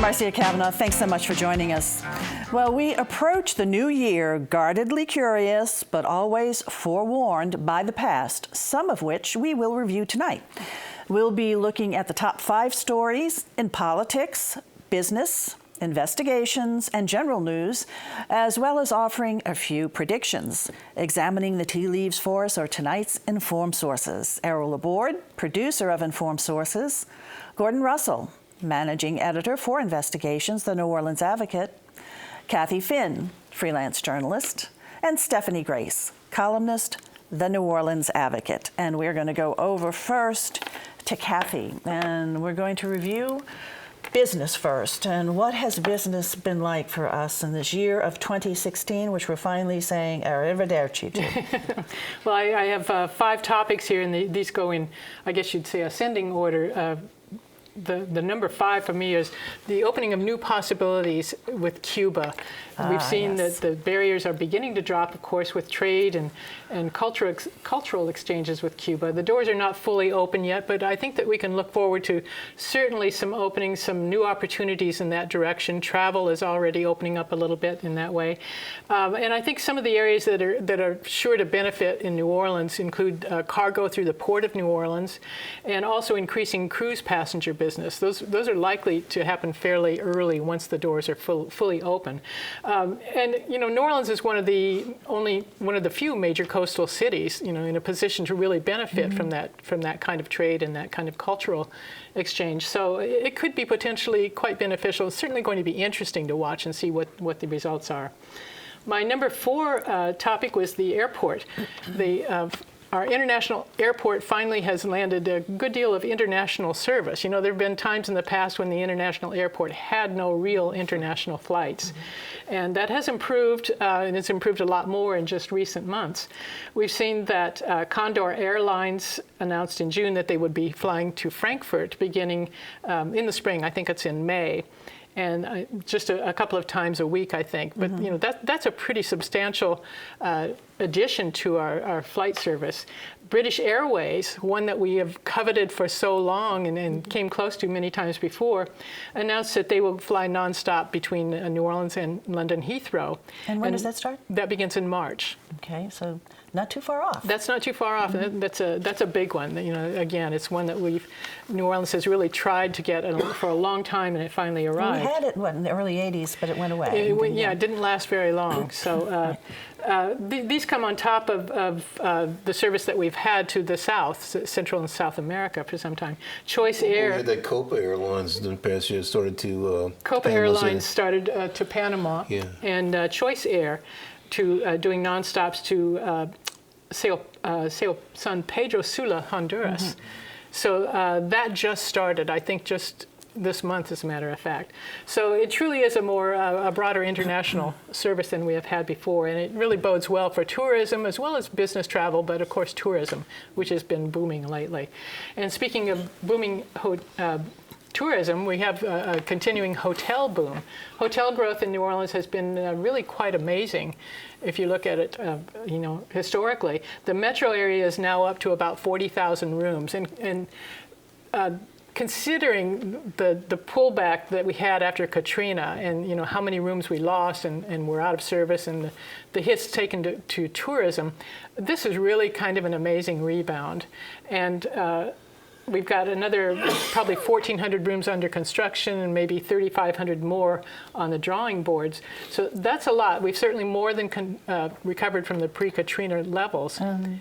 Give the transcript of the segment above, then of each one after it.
Marcia Kavanaugh, thanks so much for joining us. Well, we approach the new year guardedly curious, but always forewarned by the past, some of which we will review tonight. We'll be looking at the top 5 stories in politics, business, investigations, and general news, as well as offering a few predictions. Examining the tea leaves for us are tonight's Informed Sources. Errol Laborde, producer of Informed Sources. Gordon Russell, managing editor for Investigations, The New Orleans Advocate. Kathy Finn, freelance journalist. And Stephanie Grace, columnist, The New Orleans Advocate. And we're going to go over first to Kathy, and we're going to review business first. And what has business been like for us in this year of 2016, which we're finally saying arrivederci to? Well, I have 5 topics here, and these go in, I guess you'd say, ascending order. The number 5 for me is the opening of new possibilities with Cuba. We've seen that the barriers are beginning to drop, of course, with trade and cultural exchanges with Cuba. The doors are not fully open yet, but I think that we can look forward to certainly some openings, some new opportunities in that direction. Travel is already opening up a little bit in that way. And I think some of the areas that are sure to benefit in New Orleans include cargo through the Port of New Orleans and also increasing cruise passenger business. Those are likely to happen fairly early once the doors are fully open. And you know, New Orleans is one of the few major coastal cities, you know, in a position to really benefit from that kind of trade and that kind of cultural exchange. So it could be potentially quite beneficial. It's certainly going to be interesting to watch and see what the results are. My number 4 topic was the airport. Our international airport finally has landed a good deal of international service. You know, there have been times in the past when the international airport had no real international flights. And that has improved, and it's improved a lot more in just recent months. We've seen that Condor Airlines announced in June that they would be flying to Frankfurt beginning in the spring. I think it's in May. And just a couple of times a week, I think. But you know, that's a pretty substantial addition to our flight service. British Airways, one that we have coveted for so long and came close to many times before, announced that they will fly nonstop between New Orleans and London Heathrow. And when does that start? That begins in March. Okay, so not too far off. That's not too far off. That's a big one. You know, again, it's one that New Orleans has really tried to get for a long time, and it finally arrived. We had it in the early '80s, but it went away. It didn't last very long. So these come on top of the service that we've had to the South, Central and South America for some time. Choice Air. We had that Copa Airlines in the past year started to. Copa Airlines started to Panama, and Choice Air to doing nonstops to San Pedro Sula, Honduras. So that just started, I think, just this month, as a matter of fact. So it truly is a broader international service than we have had before, and it really bodes well for tourism as well as business travel, but of course tourism, which has been booming lately. And speaking of booming tourism, we have a continuing hotel boom. Hotel growth in New Orleans has been really quite amazing. If you look at it, you know, historically, the metro area is now up to about 40,000 rooms, and considering the pullback that we had after Katrina, and you know how many rooms we lost and were out of service, and the hits taken to tourism, this is really kind of an amazing rebound. And we've got another probably 1,400 rooms under construction and maybe 3,500 more on the drawing boards. So that's a lot. We've certainly more than recovered from the pre-Katrina levels.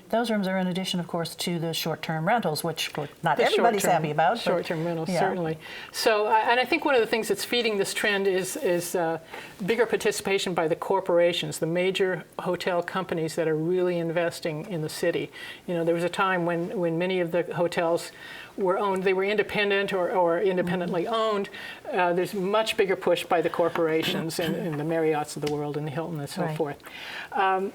Those rooms are in addition, of course, to the short-term rentals, which not everybody's happy about. Short-term rentals, certainly. So, and I think one of the things that's feeding this trend is bigger participation by the corporations, the major hotel companies that are really investing in the city. You know, there was a time when many of the hotels were owned, they were independent or independently owned. There's much bigger push by the corporations and the Marriotts of the world and the Hilton and so forth.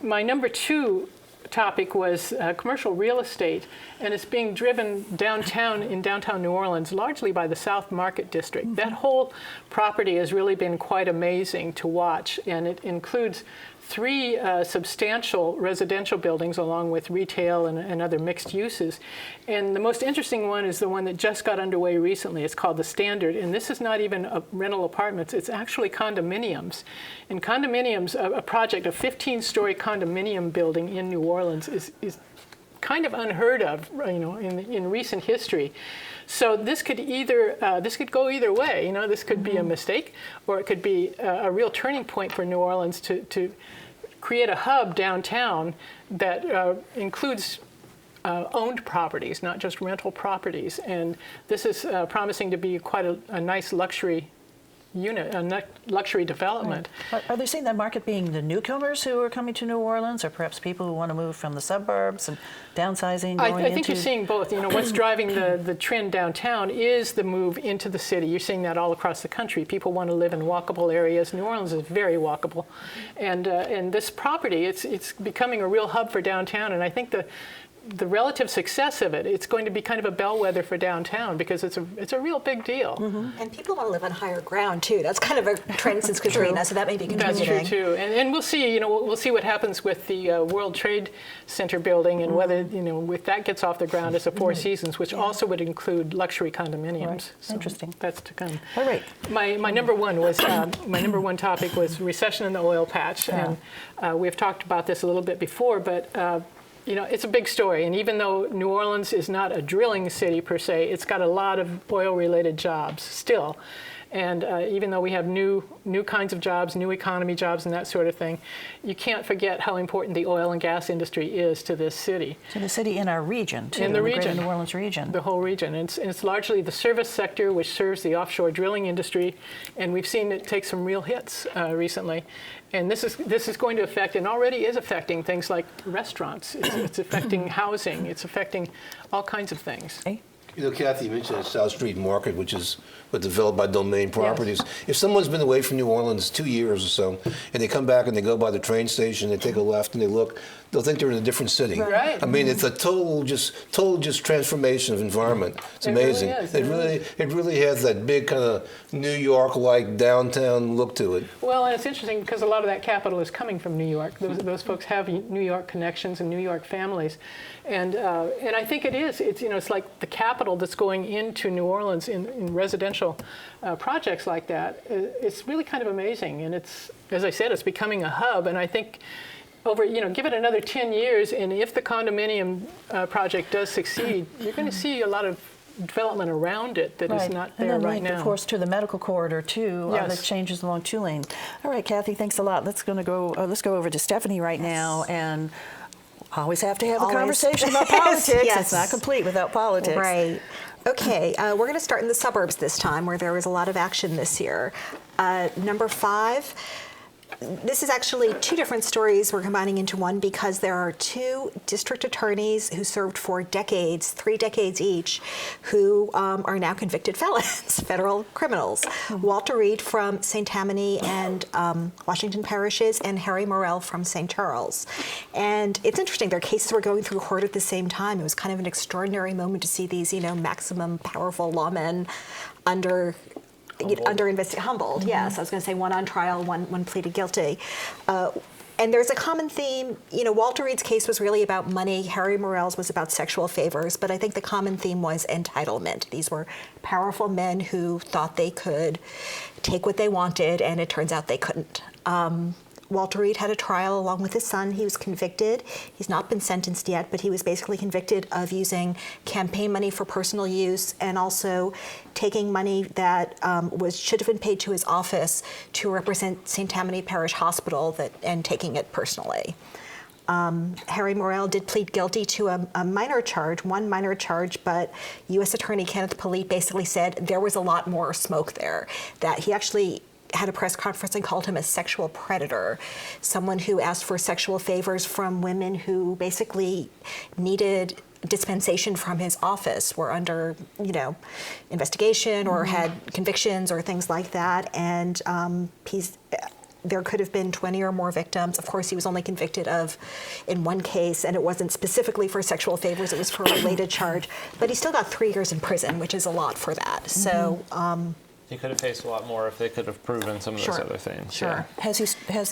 My number 2 topic was commercial real estate, and it's being driven downtown in downtown New Orleans largely by the South Market District. That whole property has really been quite amazing to watch, and it includes 3 substantial residential buildings along with retail and other mixed uses. And the most interesting one is the one that just got underway recently. It's called the Standard, and this is not even rental apartments, it's actually condominiums. And condominiums, a project, a 15-story condominium building in New Orleans is kind of unheard of, in recent history. So this could go either way. This could be a mistake, or it could be a real turning point for New Orleans to create a hub downtown that includes owned properties, not just rental properties. And this is promising to be quite a nice luxury unit, a luxury development. Right. Are they seeing that market being the newcomers who are coming to New Orleans, or perhaps people who want to move from the suburbs and downsizing? I think you're seeing both. What's driving the trend downtown is the move into the city. You're seeing that all across the country. People want to live in walkable areas. New Orleans is very walkable, and this property, it's becoming a real hub for downtown. And I think the relative success of it, it's going to be kind of a bellwether for downtown because it's a real big deal. Mm-hmm. And people want to live on higher ground too. That's kind of a trend since Katrina, so that may be contributing. That's true too. And we'll see. We'll see what happens with the World Trade Center building and whether if that gets off the ground as a Four Seasons, which also would include luxury condominiums. Right. So interesting. That's to come. All right. My number one was my number one topic was recession in the oil patch, and we've talked about this a little bit before, but. It's a big story, and even though New Orleans is not a drilling city per se, it's got a lot of oil-related jobs still. And even though we have new kinds of jobs, new economy jobs and that sort of thing, you can't forget how important the oil and gas industry is to this city. To the city in our region, too. In the region. Greater New Orleans region. The whole region. And it's largely the service sector, which serves the offshore drilling industry, and we've seen it take some real hits recently. And this is going to affect, and already is affecting, things like restaurants. It's affecting housing. It's affecting all kinds of things. Okay. Kathy, you mentioned the South Street Market, which is developed by Domain Properties. Yes. If someone's been away from New Orleans 2 years or so, and they come back and they go by the train station, they take a left and they look, they'll think they're in a different city. Right. I mean, it's a total transformation of environment. It's amazing. Really is. It really has that big kind of New York-like downtown look to it. Well, and it's interesting because a lot of that capital is coming from New York. Those folks have New York connections and New York families, and I think it is. It's like the capital that's going into New Orleans in residential projects like that. It's really kind of amazing, and it's, as I said, it's becoming a hub. And I think give it another 10 years, and if the condominium project does succeed, you're going to see a lot of development around it that is not there right now. Of course, to the medical corridor too. Yes. That changes along 2 lane. All right, Kathy, thanks a lot. Let's go over to Stephanie right now, and always have to have a conversation about politics. Yes. It's not complete without politics. Right. Okay, we're going to start in the suburbs this time, where there was a lot of action this year. Number 5. This is actually 2 different stories we're combining into one because there are 2 district attorneys who served for decades, 3 decades each, who are now convicted felons, federal criminals. Walter Reed from St. Tammany and Washington parishes, and Harry Morrell from St. Charles. And it's interesting, their cases were going through court at the same time. It was kind of an extraordinary moment to see these, maximum powerful lawmen humbled, yes. I was going to say one on trial, one pleaded guilty. And there's a common theme. Walter Reed's case was really about money. Harry Morrell's was about sexual favors. But I think the common theme was entitlement. These were powerful men who thought they could take what they wanted, and it turns out they couldn't. Walter Reed had a trial along with his son. He was convicted. He's not been sentenced yet, but he was basically convicted of using campaign money for personal use and also taking money that should have been paid to his office to represent St. Tammany Parish Hospital and taking it personally. Harry Morrell did plead guilty to one minor charge, but U.S. Attorney Kenneth Polite basically said there was a lot more smoke there, that he actually had a press conference and called him a sexual predator, someone who asked for sexual favors from women who basically needed dispensation from his office, were under, investigation or had convictions or things like that. And there could have been 20 or more victims. Of course, he was only convicted in one case, and it wasn't specifically for sexual favors, it was for a related charge. But he still got 3 years in prison, which is a lot for that. So He could have faced a lot more if they could have proven some of those Sure. other things. Sure. Has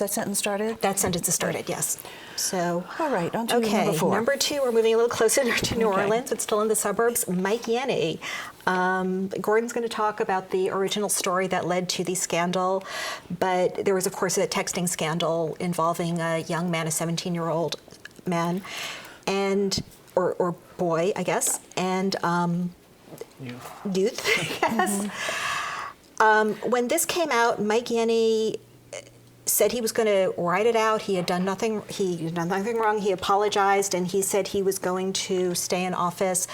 that sentence started? That sentence has started, yes. So, All right, on to okay, number 4. number 2, we're moving a little closer to New Okay. Orleans, but still in the suburbs. Mike Yanni. Gordon's going to talk about the original story that led to the scandal, but there was, of course, a texting scandal involving a young man, a 17-year-old man, and or boy, I guess, and youth, yes. When this came out, Mike Yanni said he was going to write it out. He had done nothing. He had done nothing wrong. He apologized, and he said he was going to stay in office.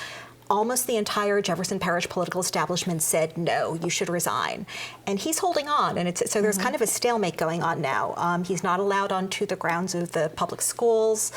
Almost the entire Jefferson Parish political establishment said, no, you should resign. And he's holding on. And so there's kind of a stalemate going on now. He's not allowed onto the grounds of the public schools.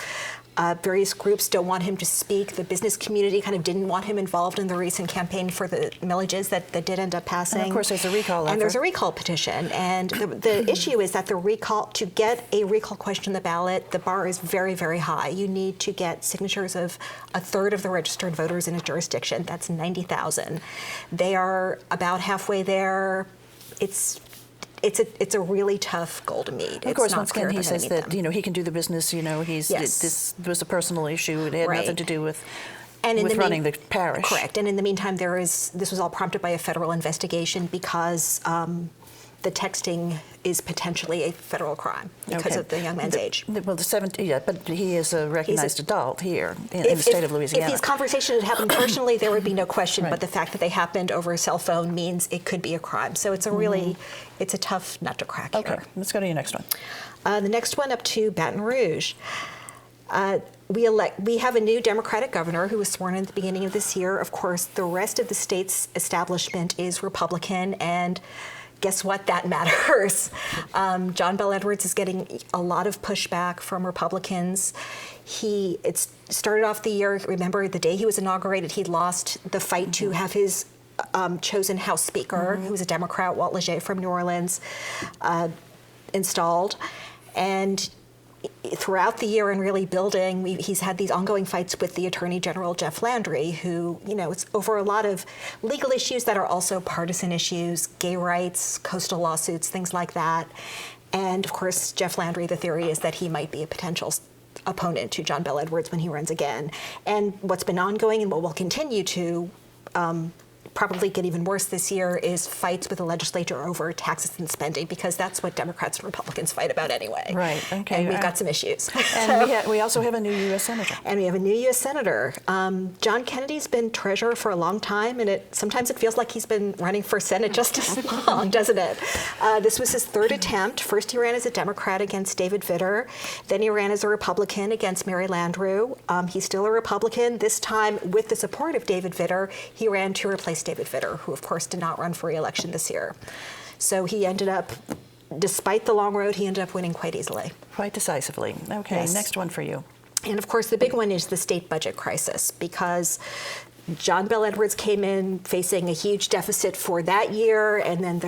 Various groups don't want him to speak. The business community kind of didn't want him involved in the recent campaign for the millages that did end up passing. And of course, there's a recall And there's effort. a recall petition. And the issue is that to get a recall question on the ballot, the bar is very, very high. You need to get signatures of a third of the registered voters in a jurisdiction. That's 90,000. They are about halfway there. It's a really tough goal to meet. Of course, it's not once again, clear he if they're says gonna that meet them. he can do the business. Yes. This was a personal issue. It had Right. nothing to do with And in the running the parish. Correct. And in the meantime, this was all prompted by a federal investigation because the texting is potentially a federal crime because Okay. of the young man's age. Well, the 17, yeah, but he is a recognized adult here in If- the state if- of Louisiana. If these conversations had happened personally, there would be no question. Right. But the fact that they happened over a cell phone means it could be a crime. So it's a really, it's a tough nut to crack Okay, here. let's go to your next one. The next one up to Baton Rouge. We have a new Democratic governor who was sworn in at the beginning of this year. Of course, the rest of the state's establishment is Republican, and guess what? That matters. John Bel Edwards is getting a lot of pushback from Republicans. It started off the year, remember, the day he was inaugurated, he lost the fight to have his chosen House Speaker, who was a Democrat, Walt Leger from New Orleans, installed. And throughout the year and really building, he's had these ongoing fights with the Attorney General, Jeff Landry, who, it's over a lot of legal issues that are also partisan issues, gay rights, coastal lawsuits, things like that. And of course, Jeff Landry, the theory is that he might be a potential opponent to John Bel Edwards when he runs again. And what's been ongoing and what will continue to probably get even worse this year is fights with the legislature over taxes and spending, because that's what Democrats and Republicans fight about anyway. Right, okay. And we've got some issues. And we also have a new U.S. Senator. And we have a new U.S. Senator. John Kennedy's been treasurer for a long time, and sometimes it feels like he's been running for Senate just as long, doesn't it? This was his third attempt. First, he ran as a Democrat against David Vitter. Then he ran as a Republican against Mary Landrieu. He's still a Republican. This time, with the support of David Vitter, he ran to replace David Vitter, who, of course, did not run for re-election this year. So he ended up, despite the long road, he ended up winning quite easily. Quite decisively. Okay, Yes. next one for you. And of course, the big one is the state budget crisis, because John Bel Edwards came in facing a huge deficit for that year, and then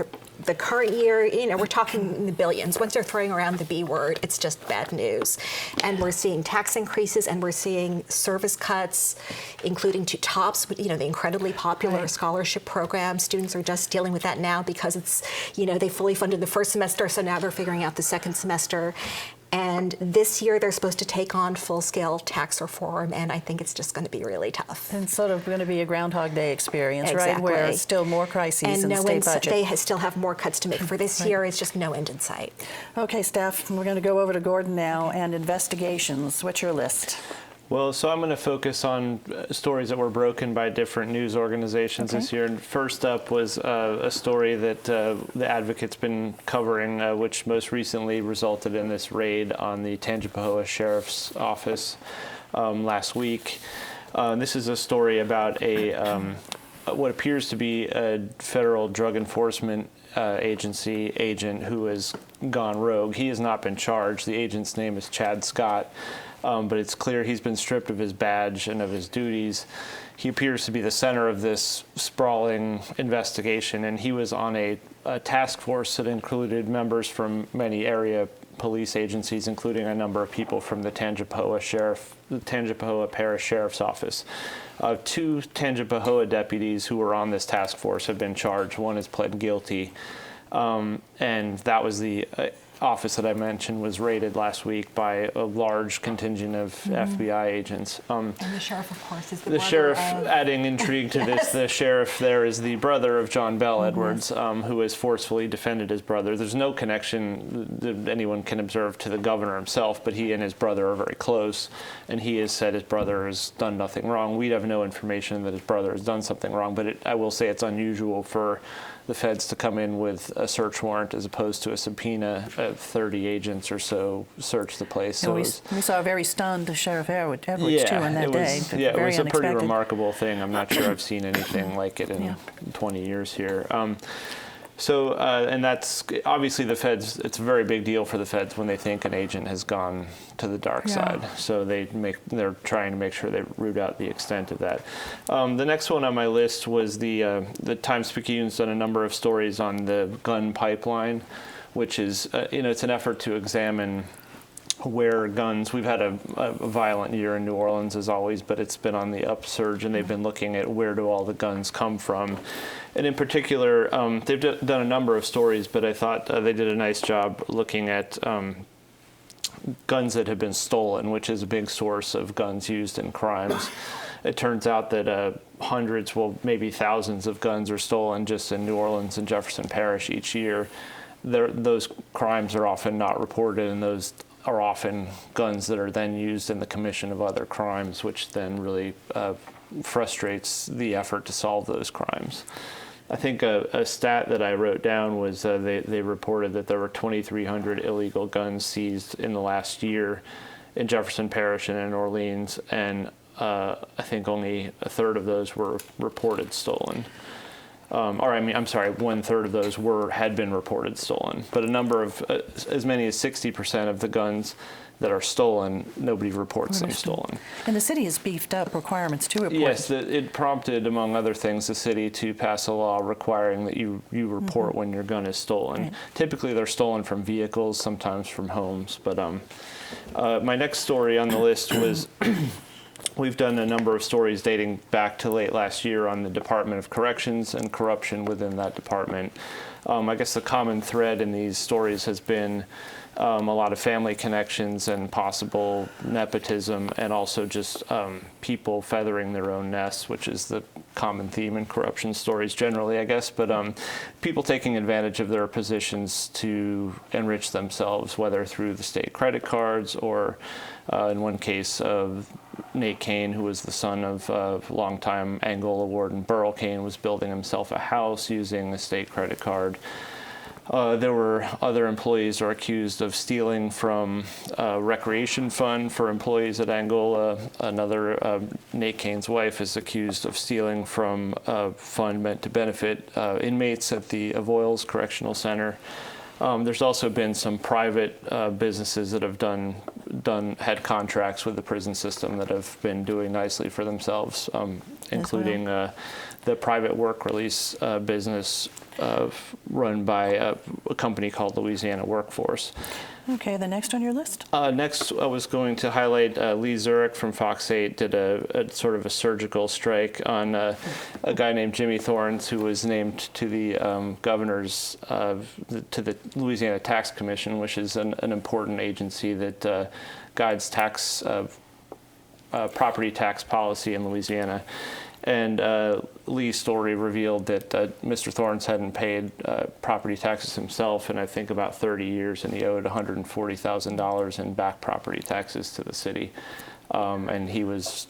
the current year, we're talking in the billions. Once they're throwing around the B word, it's just bad news. And we're seeing tax increases, and we're seeing service cuts, including to TOPS, the incredibly popular scholarship program. Students are just dealing with that now because it's, they fully funded the first semester, so now they're figuring out the second semester. And this year, they're supposed to take on full-scale tax reform, and I think it's just going to be really tough. And sort of going to be a Groundhog Day experience, right? Exactly. Where it's still more crises in the state budget. They still have more cuts to make for this year. It's just no end in sight. Okay, staff, we're going to go over to Gordon now, and investigations. What's your list? Well, so I'm going to focus on stories that were broken by different news organizations this year. And first up was a story that the Advocate's been covering, which most recently resulted in this raid on the Tangipahoa Sheriff's Office last week. This is a story about what appears to be a federal drug enforcement agency agent who has gone rogue. He has not been charged. The agent's name is Chad Scott. But it's clear he's been stripped of his badge and of his duties. He appears to be the center of this sprawling investigation, and he was on a task force that included members from many area police agencies, including a number of people from the Tangipahoa Parish Sheriff's Office. 2 Tangipahoa deputies who were on this task force have been charged. One has pled guilty, and that was the office that I mentioned was raided last week by a large contingent of FBI agents. And the sheriff, of course, is the sheriff, adding intrigue to this, the sheriff there is the brother of John Bell Edwards, who has forcefully defended his brother. There's no connection that anyone can observe to the governor himself, but he and his brother are very close, and he has said his brother has done nothing wrong. We have no information that his brother has done something wrong, but I will say it's unusual for the feds to come in with a search warrant as opposed to a subpoena of 30 agents or so search the place. So we saw a very stunned Sheriff Edwards, too, on that day. Yeah, it was a pretty unexpected. remarkable thing. I'm not sure I've seen anything like it in 20 years here. And that's obviously the feds. It's a very big deal for the feds when they think an agent has gone to the dark side. So they're trying to make sure they root out the extent of that. The next one on my list was the Times-Picayune's done a number of stories on the gun pipeline, which is it's an effort to examine where guns. We've had a violent year in New Orleans as always, but it's been on the upsurge, and they've been looking at where do all the guns come from. And in particular, they've done a number of stories, but I thought they did a nice job looking at guns that have been stolen, which is a big source of guns used in crimes. It turns out that hundreds, well, maybe thousands of guns are stolen just in New Orleans and Jefferson Parish each year. Those crimes are often not reported, and those are often guns that are then used in the commission of other crimes, which then really frustrates the effort to solve those crimes. I think a stat that I wrote down was they reported that there were 2,300 illegal guns seized in the last year in Jefferson Parish and in Orleans, and I think only a third of those were reported stolen. I'm sorry, 1/3 of those had been reported stolen. But a number of, as many as 60% of the guns that are stolen, nobody reports them stolen. And the city has beefed up requirements to report. Yes, it prompted, among other things, the city to pass a law requiring that you report when your gun is stolen. Right. Typically, they're stolen from vehicles, sometimes from homes. But my next story on the list was we've done a number of stories dating back to late last year on the Department of Corrections and corruption within that department. I guess the common thread in these stories has been a lot of family connections and possible nepotism, and also just people feathering their own nests, which is the common theme in corruption stories generally, I guess. But people taking advantage of their positions to enrich themselves, whether through the state credit cards or, in one case, Nate Kane, who was the son of longtime Angola warden Burl Kane, was building himself a house using the state credit card. There were other employees who are accused of stealing from a recreation fund for employees at Angola. Another, Nate Kane's wife, is accused of stealing from a fund meant to benefit inmates at the Avoyelles Correctional Center. There's also been some private businesses that have had contracts with the prison system that have been doing nicely for themselves, including the private work release business run by a company called Louisiana Workforce. Okay, the next on your list? Next, I was going to highlight Lee Zurich from Fox 8 did a sort of a surgical strike on a guy named Jimmy Thorns, who was named to the governor's, to the Louisiana Tax Commission, which is an important agency that guides property tax policy in Louisiana. And Lee's story revealed that Mr. Thorns hadn't paid property taxes himself in, I think, about 30 years, and he owed $140,000 in back property taxes to the city. And he was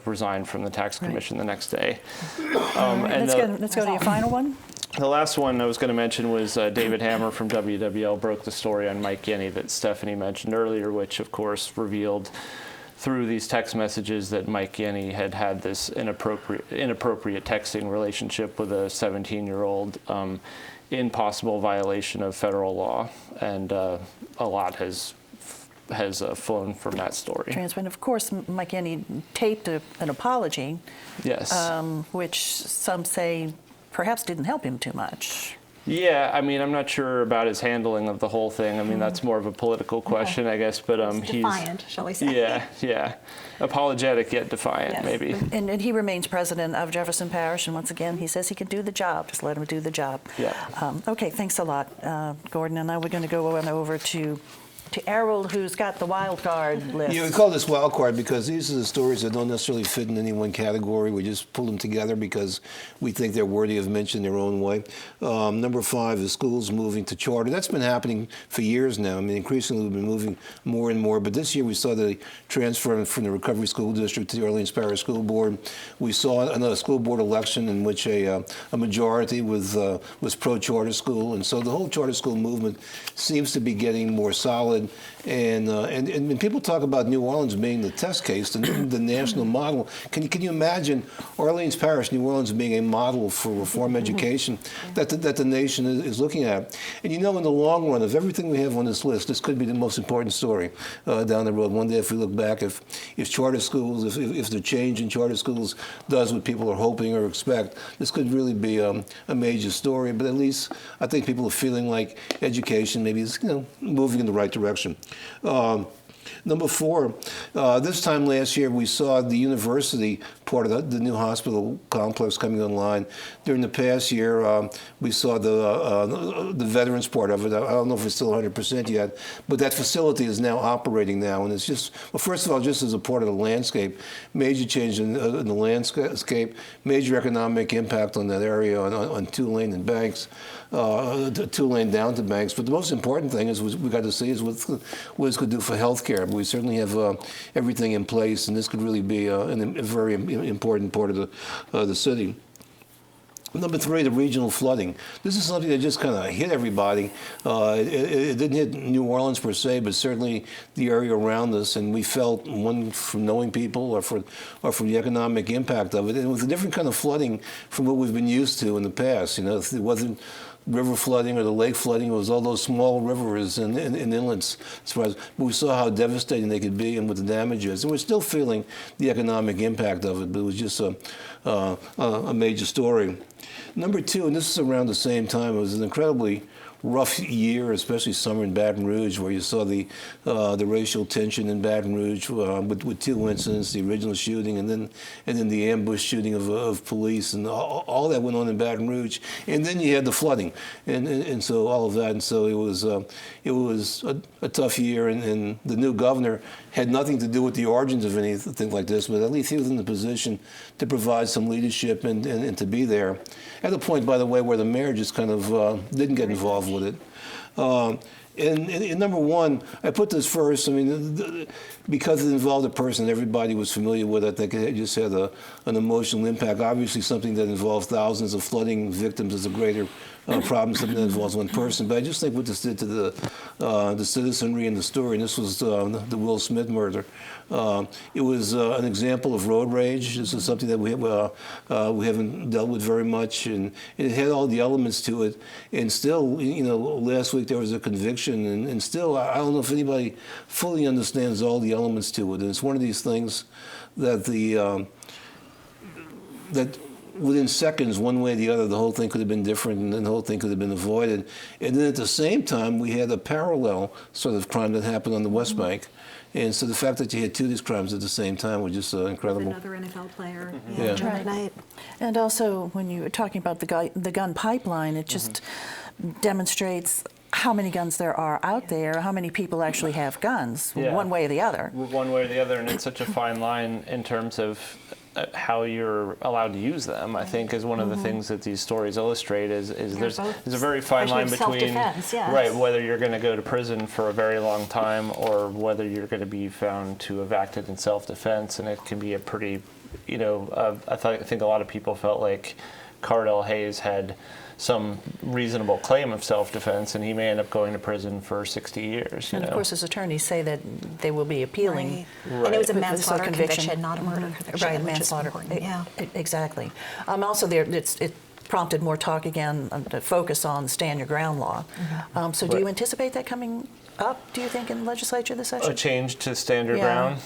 resigned from the tax commission the next day. Let's go to your final one. The last one I was going to mention was David Hammer from WWL broke the story on Mike Yenny that Stephanie mentioned earlier, which, of course, revealed through these text messages that Mike Yenny had this inappropriate texting relationship with a 17-year-old in possible violation of federal law, and a lot has flown from that story. And of course, Mike Yenny taped an apology, yes, which some say perhaps didn't help him too much. Yeah, I mean, I'm not sure about his handling of the whole thing. I mean, that's more of a political question, I guess. But It's defiant, shall we say? Yeah, apologetic yet defiant, Yes. maybe. And he remains president of Jefferson Parish, and once again, he says he can do the job. Just let him do the job. Yeah. Okay, thanks a lot, Gordon. And now we're going to go on over to Errol, who's got the Wildcard list. Yeah, we call this Wildcard because these are the stories that don't necessarily fit in any one category. We just pull them together because we think they're worthy of mention in their own way. Number 5 is schools moving to charter. That's been happening for years now. I mean, increasingly we've been moving more and more. But this year we saw the transfer from the Recovery School District to the Orleans Parish School Board. We saw another school board election in which a majority was pro-charter school. And so the whole charter school movement seems to be getting more solid. And when people talk about New Orleans being the test case, the national model, can you imagine Orleans Parish, New Orleans being a model for reform education that the nation is looking at? And in the long run, of everything we have on this list, this could be the most important story down the road. One day, if we look back, if charter schools, if the change in charter schools does what people are hoping or expect, this could really be a major story. But at least I think people are feeling like education maybe is moving in the right direction. Number 4, this time last year we saw the university part of the new hospital complex coming online. During the past year, we saw the veterans part of it. I don't know if it's still 100% yet, but that facility is now operating now, and it's just, well, first of all, just as a part of the landscape, major change in the landscape, major economic impact on that area, on Tulane and Banks, Tulane down to Banks. But the most important thing is we got to see is what this could do for healthcare. We certainly have everything in place, and this could really be a very important part of the city. Number 3, the regional flooding. This is something that just kind of hit everybody. It didn't hit New Orleans per se, but certainly the area around us, and we felt, one, from knowing people or from the economic impact of it. And it was a different kind of flooding from what we've been used to in the past. It wasn't river flooding or the lake flooding. It was all those small rivers and inlets. But we saw how devastating they could be and what the damage is. And we're still feeling the economic impact of it, but it was just a major story. Number 2, and this is around the same time, it was an incredibly rough year, especially summer in Baton Rouge, where you saw the racial tension in Baton Rouge with 2 incidents: the original shooting and then the ambush shooting of police, and all that went on in Baton Rouge. And then you had the flooding, and so all of that. And so it was a tough year. And the new governor had nothing to do with the origins of anything like this, but at least he was in the position to provide some leadership and to be there. At a point, by the way, where the mayor just kind of didn't get involved with it. And number 1, I put this first. I mean, because it involved a person everybody was familiar with, I think it just had an emotional impact. Obviously, something that involves thousands of flooding victims is a greater problem, something that involves one person. But I just think what this did to the citizenry and the story, and this was the Will Smith murder. It was an example of road rage. This is something that we haven't dealt with very much, and it had all the elements to it. And still, last week there was a conviction, and still, I don't know if anybody fully understands all the elements to it. And it's one of these things that that within seconds, one way or the other, the whole thing could have been different, and then the whole thing could have been avoided. And then at the same time, we had a parallel sort of crime that happened on the West Bank. And so the fact that you had 2 of these crimes at the same time was just incredible. Another NFL player. Yeah. Right. Night. And also, when you were talking about the gun pipeline, it just demonstrates how many guns there are out there, how many people actually have guns, one way or the other. One way or the other, and it's such a fine line in terms of how you're allowed to use them, I think, is one of the things that these stories illustrate is there's a very fine line between, self-defense, yes. right, whether you're going to go to prison for a very long time or whether you're going to be found to have acted in self-defense. And it can be a pretty, I think a lot of people felt like Cardell Hayes had some reasonable claim of self-defense, and he may end up going to prison for 60 years. And of course, his attorneys say that they will be appealing. Right. And it was a With manslaughter conviction, not a murder conviction, right, which manslaughter. is important. Yeah. Exactly. Also, it prompted more talk again to focus on stand your ground law. So do you anticipate that coming up, do you think, in the legislature this session? A change to stand your ground?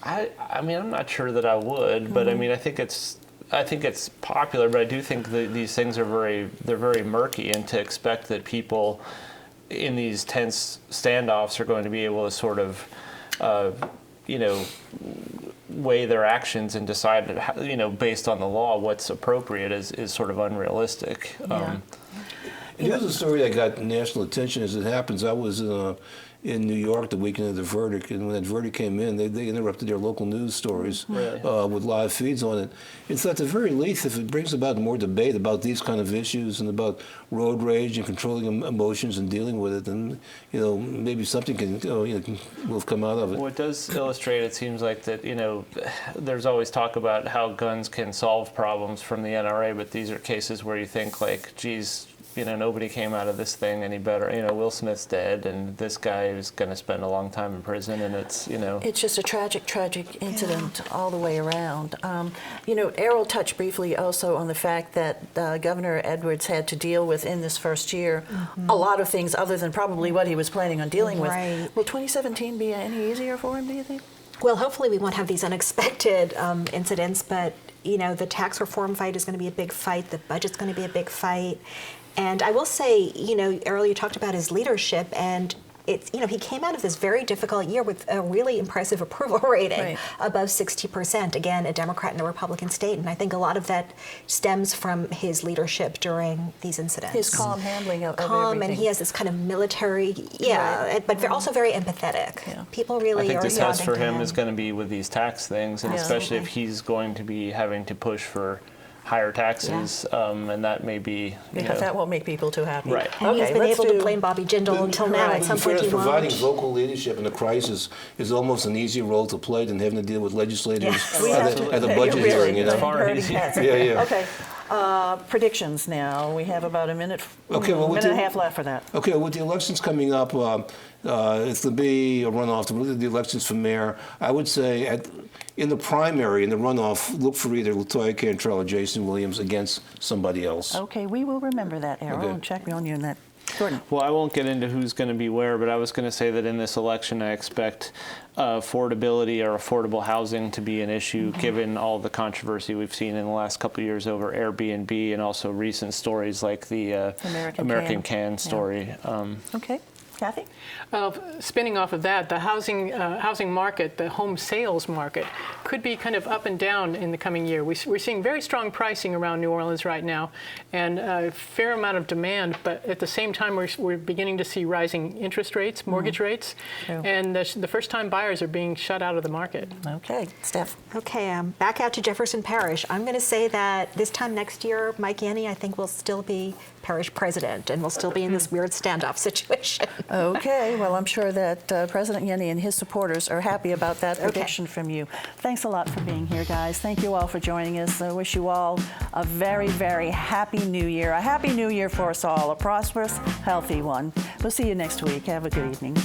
I mean, I'm not sure that I would, but I mean, I think it's I think it's popular, but I do think that these things are very murky, and to expect that people in these tense standoffs are going to be able to sort of, weigh their actions and decide, based on the law, what's appropriate is sort of unrealistic. Yeah. Here's a story that got national attention as it happens. I was in New York the weekend of the verdict, and when that verdict came in, they interrupted their local news stories with live feeds on it. It's at the very least, if it brings about more debate about these kind of issues and about road rage and controlling emotions and dealing with it, then maybe something will come out of it. Well, it does illustrate. It seems like that there's always talk about how guns can solve problems from the NRA, but these are cases where you think like, geez, nobody came out of this thing any better. Will Smith's dead, and this guy is going to spend a long time in prison, and it's. It's just a tragic incident all the way around. Errol touched briefly also on the fact that Governor Edwards had to deal with in this first year a lot of things other than probably what he was planning on dealing with. Will 2017 be any easier for him, do you think? Well, hopefully we won't have these unexpected incidents, but the tax reform fight is going to be a big fight. The budget's going to be a big fight. And I will say, Errol, you talked about his leadership, and it's, he came out of this very difficult year with a really impressive approval rating, above 60%. Again, a Democrat in a Republican state, and I think a lot of that stems from his leadership during these incidents. His calm handling of everything. And he has this kind of military, but also very empathetic. Yeah. People really I think are the test for him him. is going to be with these tax things, and especially if he's going to be having to push for higher taxes, and that may be because that won't make people too happy. Right. And he's been able to blame Bobby Jindal until now. At some point, he won't. Providing local leadership in a crisis is almost an easier role to play than having to deal with legislators at the budget hearing. Okay. Predictions now. We have about a minute and a half left for that. Okay, with the elections coming up, it's to be a runoff to the elections for mayor. I would say in the primary, in the runoff, look for either LaToya Cantrell or Jason Williams against somebody else. Okay, we will remember that, Errol, and check on you on that. Gordon. Well, I won't get into who's going to be where, but I was going to say that in this election, I expect affordability or affordable housing to be an issue, given all the controversy we've seen in the last couple of years over Airbnb and also recent stories like the American Can story. Okay. Kathy? Spinning off of that, the housing market, the home sales market, could be kind of up and down in the coming year. We're seeing very strong pricing around New Orleans right now, and a fair amount of demand. But at the same time, we're beginning to see rising interest rates, mortgage rates, and the first-time buyers are being shut out of the market. Okay, Steph. Okay, back out to Jefferson Parish. I'm going to say that this time next year, Mike Yanni, I think, will still be parish president, and we'll still be in this weird standoff situation. Okay, well, I'm sure that President Yanni and his supporters are happy about that prediction from you. Thanks a lot for being here, guys. Thank you all for joining us. I wish you all a very, very happy new year. A happy new year for us all, a prosperous, healthy one. We'll see you next week. Have a good evening.